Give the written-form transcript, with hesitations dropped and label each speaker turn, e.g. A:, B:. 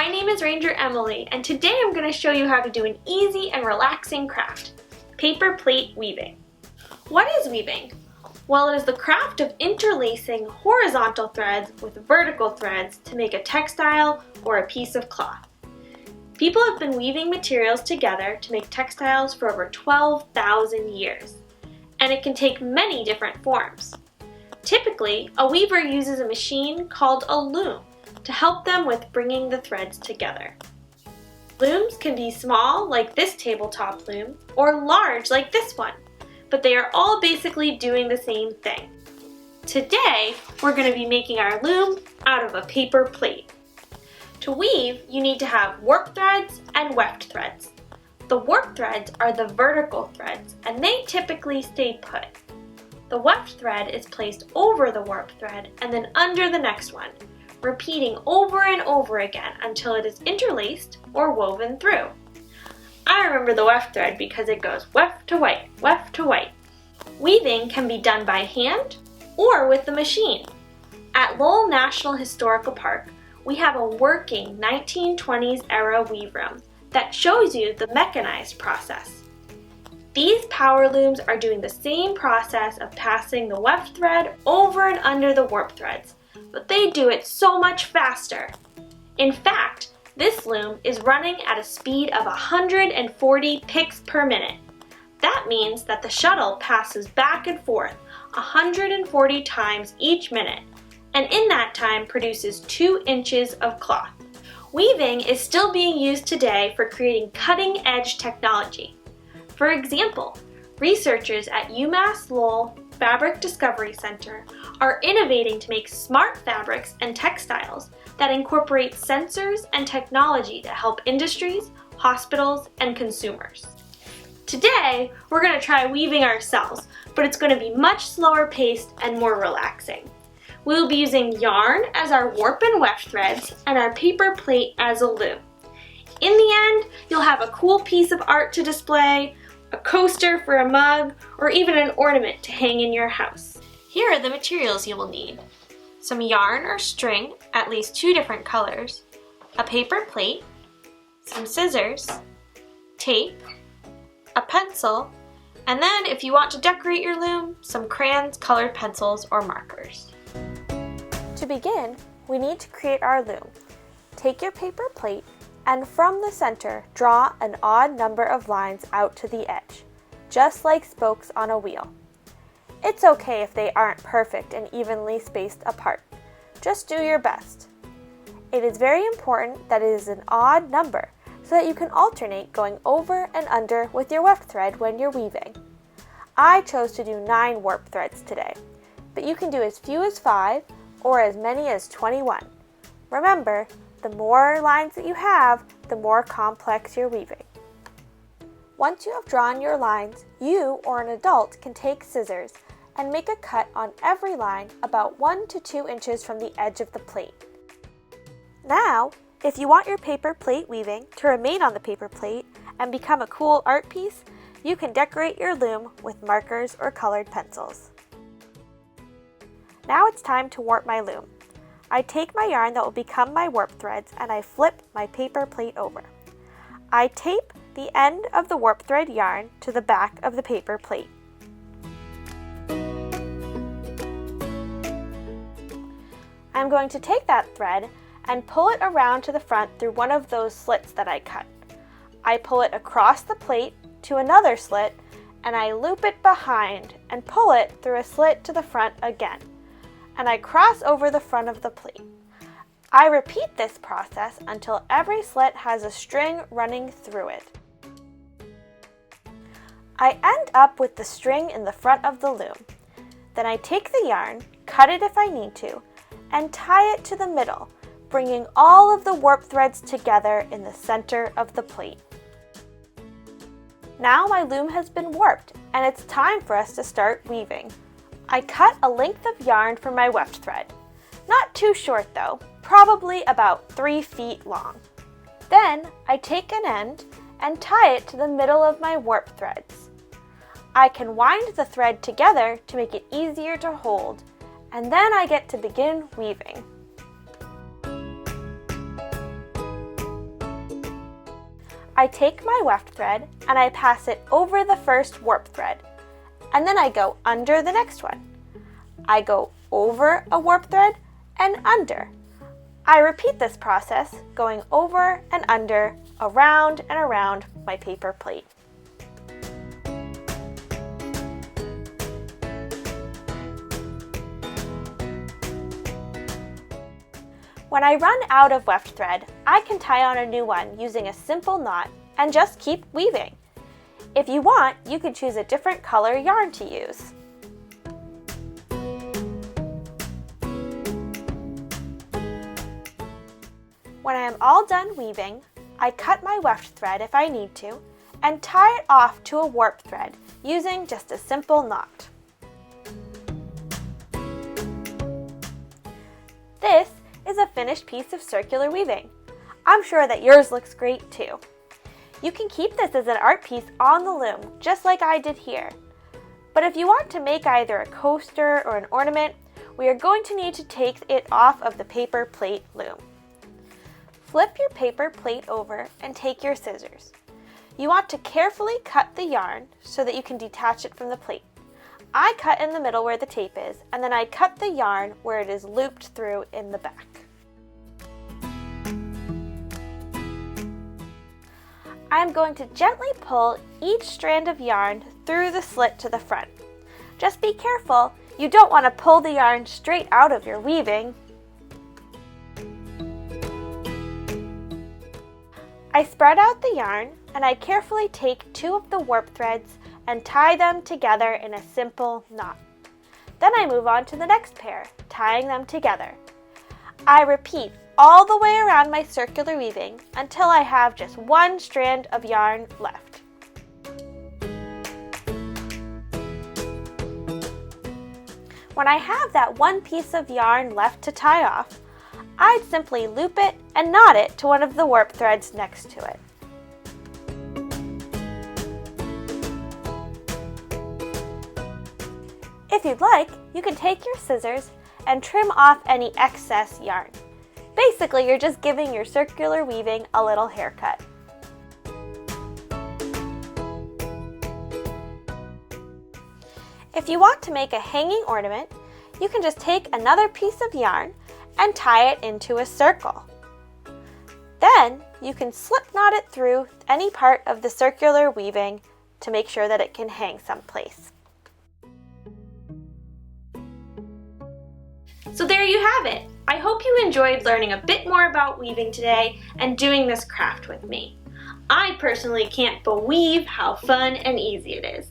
A: My name is Ranger Emily, and today I'm going to show you how to do an easy and relaxing craft, paper plate weaving. What is weaving? Well, it is the craft of interlacing horizontal threads with vertical threads to make a textile or a piece of cloth. People have been weaving materials together to make textiles for over 12,000 years, and it can take many different forms. Typically, a weaver uses a machine called a loom to help them with bringing the threads together. Looms can be small, like this tabletop loom, or large, like this one, but they are all basically doing the same thing. Today, we're going to be making our loom out of a paper plate. To weave, you need to have warp threads and weft threads. The warp threads are the vertical threads, and they typically stay put. The weft thread is placed over the warp thread and then under the next one, repeating over and over again until it is interlaced or woven through. I remember the weft thread because it goes weft to white, weft to white. Weaving can be done by hand or with the machine. At Lowell National Historical Park, we have a working 1920s era weave room that shows you the mechanized process. These power looms are doing the same process of passing the weft thread over and under the warp threads, but they do it so much faster. In fact, this loom is running at a speed of 140 picks per minute. That means that the shuttle passes back and forth 140 times each minute, and in that time produces 2 inches of cloth. Weaving is still being used today for creating cutting-edge technology. For example, researchers at UMass Lowell Fabric Discovery Center are innovating to make smart fabrics and textiles that incorporate sensors and technology to help industries, hospitals, and consumers. Today, we're going to try weaving ourselves, but it's going to be much slower paced and more relaxing. We will be using yarn as our warp and weft threads and our paper plate as a loom. In the end, you'll have a cool piece of art to display, a coaster for a mug, or even an ornament to hang in your house. Here are the materials you will need. Some yarn or string, at least 2 different colors, a paper plate, some scissors, tape, a pencil, and then if you want to decorate your loom, some crayons, colored pencils, or markers. To begin, we need to create our loom. Take your paper plate and from the center, draw an odd number of lines out to the edge, just like spokes on a wheel. It's okay if they aren't perfect and evenly spaced apart. Just do your best. It is very important that it is an odd number so that you can alternate going over and under with your weft thread when you're weaving. I chose to do 9 warp threads today, but you can do as few as 5 or as many as 21. Remember, the more lines that you have, the more complex your weaving. Once you have drawn your lines, you or an adult can take scissors and make a cut on every line about 1 to 2 inches from the edge of the plate. Now, if you want your paper plate weaving to remain on the paper plate and become a cool art piece, you can decorate your loom with markers or colored pencils. Now it's time to warp my loom. I take my yarn that will become my warp threads and I flip my paper plate over. I tape the end of the warp thread yarn to the back of the paper plate. I'm going to take that thread and pull it around to the front through one of those slits that I cut. I pull it across the plate to another slit and I loop it behind and pull it through a slit to the front again. And I cross over the front of the plate. I repeat this process until every slit has a string running through it. I end up with the string in the front of the loom. Then I take the yarn, cut it if I need to, and tie it to the middle, bringing all of the warp threads together in the center of the plate. Now my loom has been warped, and it's time for us to start weaving. I cut a length of yarn for my weft thread. Not too short though, probably about 3 feet long. Then I take an end and tie it to the middle of my warp threads. I can wind the thread together to make it easier to hold, and then I get to begin weaving. I take my weft thread and I pass it over the first warp thread, and then I go under the next one. I go over a warp thread and under. I repeat this process, going over and under, around and around my paper plate. When I run out of weft thread, I can tie on a new one using a simple knot and just keep weaving. If you want, you can choose a different color yarn to use. When I am all done weaving, I cut my weft thread if I need to and tie it off to a warp thread using just a simple knot. This is a finished piece of circular weaving. I'm sure that yours looks great too. You can keep this as an art piece on the loom, just like I did here. But if you want to make either a coaster or an ornament, we are going to need to take it off of the paper plate loom. Flip your paper plate over and take your scissors. You want to carefully cut the yarn so that you can detach it from the plate. I cut in the middle where the tape is, and then I cut the yarn where it is looped through in the back. I'm going to gently pull each strand of yarn through the slit to the front. Just be careful, you don't want to pull the yarn straight out of your weaving. I spread out the yarn and I carefully take two of the warp threads and tie them together in a simple knot. Then I move on to the next pair, tying them together. I repeat all the way around my circular weaving until I have just one strand of yarn left. When I have that one piece of yarn left to tie off, I'd simply loop it and knot it to one of the warp threads next to it. If you'd like, you can take your scissors and trim off any excess yarn. Basically, you're just giving your circular weaving a little haircut. If you want to make a hanging ornament, you can just take another piece of yarn and tie it into a circle. Then you can slip knot it through any part of the circular weaving to make sure that it can hang someplace. So there you have it. I hope you enjoyed learning a bit more about weaving today and doing this craft with me. I personally can't believe how fun and easy it is.